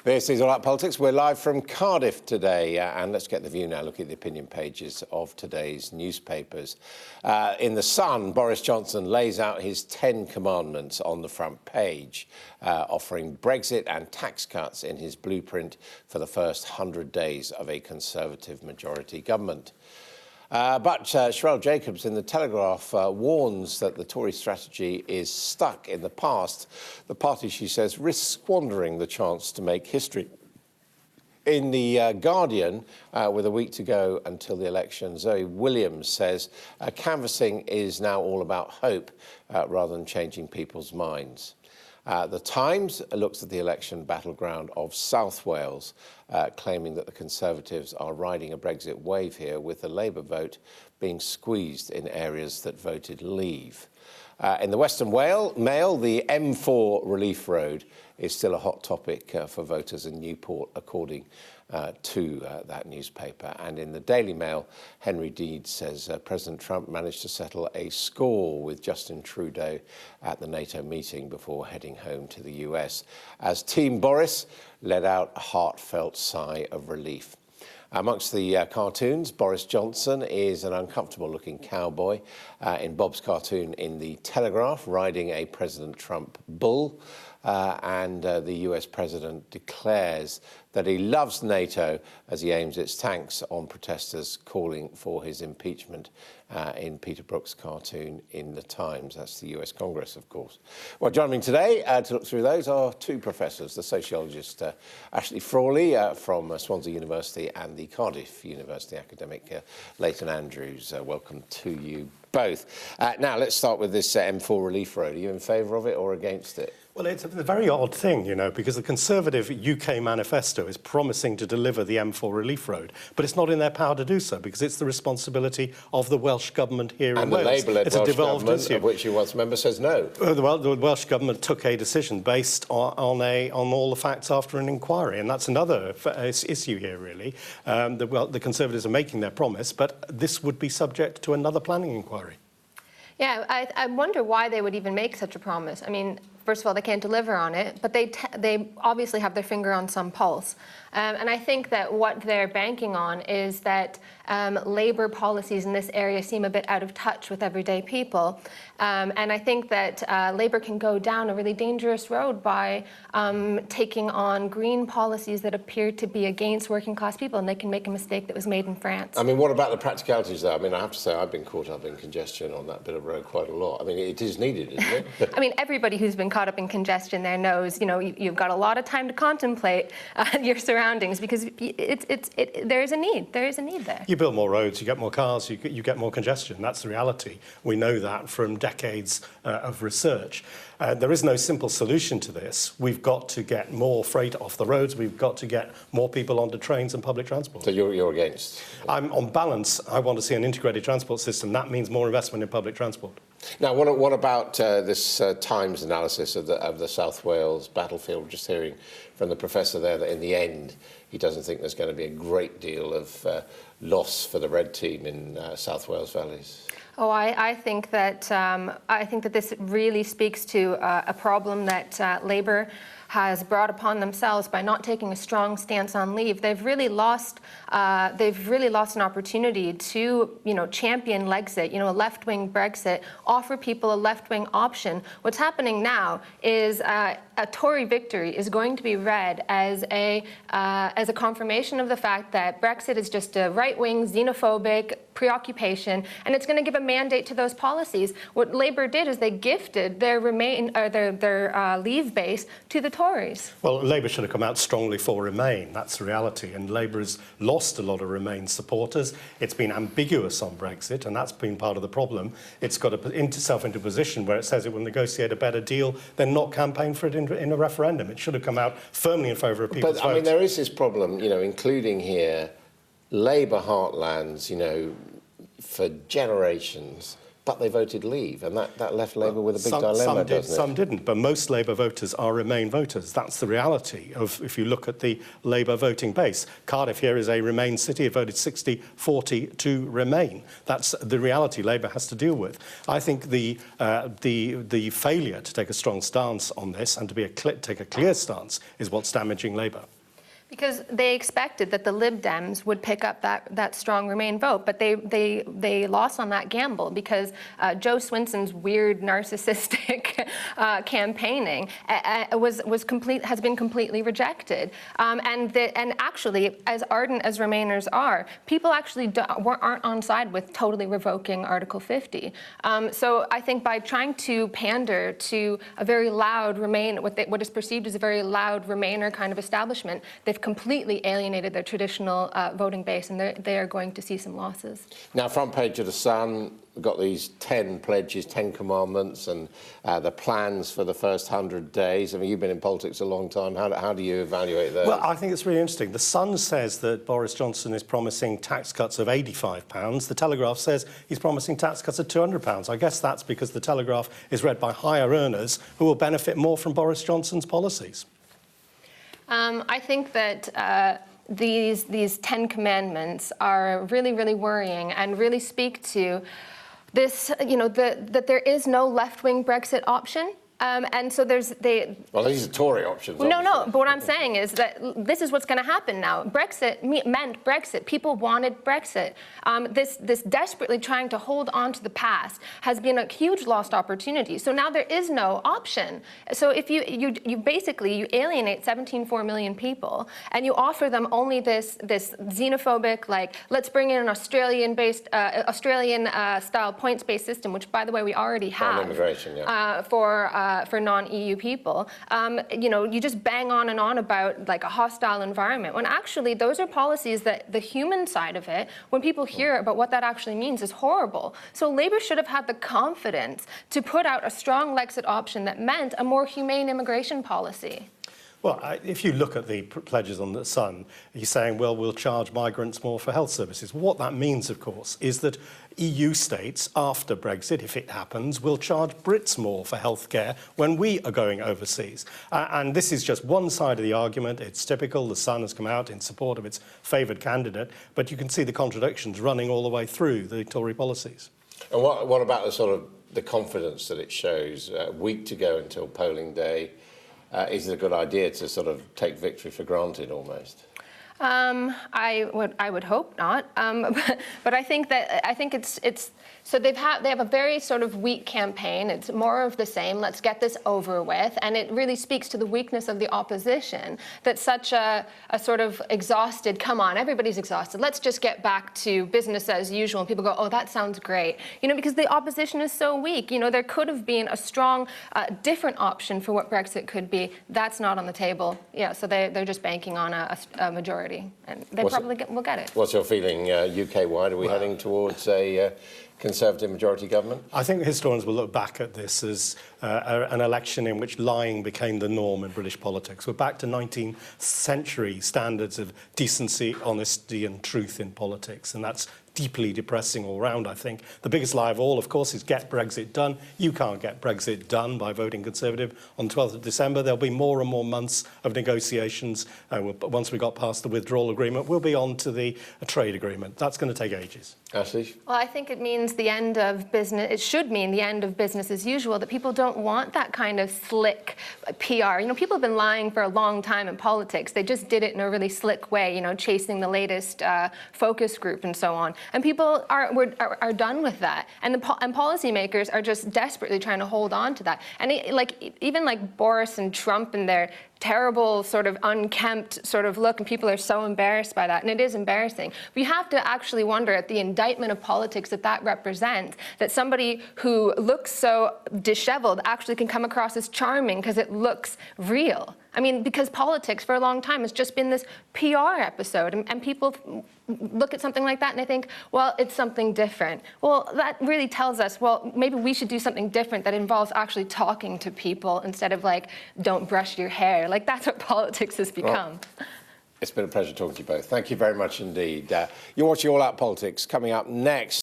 This is All Out Politics. We're live from Cardiff today, and let's get the view now. Look at the opinion pages of today's newspapers. In The Sun, Boris Johnson lays out his 10 commandments on the front page, offering Brexit and tax cuts in his blueprint for the first 100 days of a Conservative majority government. But Sherelle Jacobs in The Telegraph warns that the Tory strategy is stuck in the past. The party, she says, risks squandering the chance to make history. In The Guardian, with a week to go until the election, Zoe Williams says canvassing is now all about hope rather than changing people's minds. The Times looks at the election battleground of South Wales, claiming that the Conservatives are riding a Brexit wave here, with the Labour vote being squeezed in areas that voted leave. In the Western Mail, the M4 relief road is still a hot topic for voters in Newport, according to that newspaper. And in the Daily Mail, Henry Deed says President Trump managed to settle a score with Justin Trudeau at the NATO meeting before heading home to the US, as Team Boris let out a heartfelt sigh of relief. Amongst the cartoons, Boris Johnson is an uncomfortable-looking cowboy in Bob's cartoon in The Telegraph, riding a President Trump bull. And the US president declares that he loves NATO as he aims its tanks on protesters calling for his impeachment in Peter Brook's cartoon in The Times. That's the US Congress, of course. Well, joining me today to look through those are two professors, the sociologist Ashley Frawley from Swansea University and the Cardiff University academic Leighton Andrews. Welcome to you both. Now, let's start with this M4 relief road. Are you in favour of it or against it? Well, it's a very odd thing, you know, because the Conservative UK manifesto is promising to deliver the M4 relief road, but it's not in their power to do so because it's the responsibility of the Welsh government here in Wales. And the Labour-led Welsh government, of which you once member, says no. The Welsh government took a decision based on all the facts after an inquiry, and that's another issue here, really. The Conservatives are making their promise, but this would be subject to another planning inquiry. Yeah, I wonder why they would even make such a promise. I mean, first of all, they can't deliver on it, but they obviously have their finger on some pulse. And I think that what they're banking on is that Labour policies in this area seem a bit out of touch with everyday people. And I think that Labour can go down a really dangerous road by taking on green policies that appear to be against working class people, and they can make a mistake that was made in France. I mean, what about the practicalities there? I mean, I have to say I've been caught up in congestion on that bit of road quite a lot. I mean, it is needed, isn't it? I mean, everybody who's been caught up in congestion there knows, you know, you've got a lot of time to contemplate your surroundings because there is a need. There is a need there. You build more roads, you get more cars, you get more congestion. That's the reality. We know that from decades of research. There is no simple solution to this. We've got to get more freight off the roads. We've got to get more people onto trains and public transport. So you're against? On balance, I want to see an integrated transport system. That means more investment in public transport. Now, what about this Times analysis of the South Wales battlefield? Just hearing from the professor there that in the end, he doesn't think there's going to be a great deal of loss for the red team in South Wales valleys. Oh, I think that this really speaks to a problem that Labour has brought upon themselves by not taking a strong stance on leave. They've really lost an opportunity to, you know, champion Lexit, you know, a left-wing Brexit, offer people a left-wing option. What's happening now is a Tory victory is going to be read as a confirmation of the fact that Brexit is just a right-wing, xenophobic preoccupation, and it's going to give a mandate to those policies. What Labour did is they gifted their leave base to the Tories. Well, Labour should have come out strongly for Remain. That's the reality. And Labour has lost a lot of Remain supporters. It's been ambiguous on Brexit, and that's been part of the problem. It's got itself into a position where it says it will negotiate a better deal, then not campaign for it in a referendum. It should have come out firmly in favour of people's votes. But, I mean, there is this problem, you know, including here, Labour heartlands, you know, for generations but they voted Leave, and that left Labour with a big dilemma, some did, doesn't it? some didn't, but most Labour voters are Remain voters. That's the reality of, if you look at the Labour voting base. Cardiff here is a Remain city. It voted 60-40 to Remain. That's the reality Labour has to deal with. I think the failure to take a strong stance on this and to take a clear stance is what's damaging Labour. Because they expected that the Lib Dems would pick up that strong Remain vote, but they lost on that gamble because Joe Swinson's weird narcissistic campaigning has been completely rejected. And actually, as ardent as Remainers are, people actually aren't on side with totally revoking Article 50. So I think by trying to pander to a very loud what is perceived as a very loud Remainer kind of establishment, they've completely alienated their traditional voting base, and they are going to see some losses. Now, front page of The Sun, we've got these 10 pledges, 10 commandments, and the plans for the first 100 days. I mean, you've been in politics a long time. How do you evaluate those? Well, I think it's really interesting. The Sun says that Boris Johnson is promising tax cuts of £85. The Telegraph says he's promising tax cuts of £200. I guess that's because the Telegraph is read by higher earners who will benefit more from Boris Johnson's policies. I think that these 10 commandments are really, really worrying and really speak to this, that there is no left-wing Brexit option. And so Well, these are Tory options. No, but what I'm saying is that this is what's going to happen now. Brexit meant Brexit. People wanted Brexit. This desperately trying to hold on to the past has been a huge lost opportunity. So now there is no option. So if you basically alienate 17.4 million people and you offer them only this xenophobic, like, let's bring in an Australian-based, Australian-style points-based system, which, by the way, we already have. On immigration, yeah. For non-EU people, you just bang on and on about like a hostile environment, when actually those are policies that the human side of it, when people hear about what that actually means, is horrible. So Labour should have had the confidence to put out a strong Lexit option that meant a more humane immigration policy. Well, if you look at the pledges on The Sun, he's saying, well, we'll charge migrants more for health services. What that means, of course, is that EU states, after Brexit, if it happens, will charge Brits more for healthcare when we are going overseas. And this is just one side of the argument. It's typical. The Sun has come out in support of its favoured candidate, but you can see the contradictions running all the way through the Tory policies. And what about the confidence that it shows? A week to go until polling day. Is it a good idea to sort of take victory for granted almost? I would hope not, but I think it's so they have a very sort of weak campaign. It's more of the same. Let's get this over with, and it really speaks to the weakness of the opposition. That such a sort of exhausted. Come on, everybody's exhausted. Let's just get back to business as usual. And people go, oh, that sounds great, because the opposition is so weak. There could have been a strong, different option for what Brexit could be. That's not on the table. Yeah, so they're just banking on a majority. And they probably will get it. What's your feeling UK-wide? Are we heading towards a Conservative majority government? I think historians will look back at this as an election in which lying became the norm in British politics. We're back to 19th century standards of decency, honesty and truth in politics, and that's deeply depressing all round, I think. The biggest lie of all, of course, is get Brexit done. You can't get Brexit done by voting Conservative. On 12th of December, there'll be more and more months of negotiations. Once we got past the withdrawal agreement, we'll be on to the trade agreement. That's going to take ages. Ashley? Well, I think it means the end of business. It should mean the end of business as usual, that people don't want that kind of slick PR. People have been lying for a long time in politics. They just did it in a really slick way, chasing the latest focus group and so on. And people are done with that. And policymakers are just desperately trying to hold on to that. And even Boris and Trump and their terrible sort of unkempt sort of look, and people are so embarrassed by that, and it is embarrassing. We have to actually wonder at the indictment of politics that represents, that somebody who looks so disheveled actually can come across as charming because it looks real. I mean, because politics for a long time has just been this PR episode, and people look at something like that and they think, well, it's something different. Well, that really tells us, well, maybe we should do something different that involves actually talking to people instead of don't brush your hair. That's what politics has become. Well, it's been a pleasure talking to you both. Thank you very much indeed. You're watching All Out Politics. Coming up next.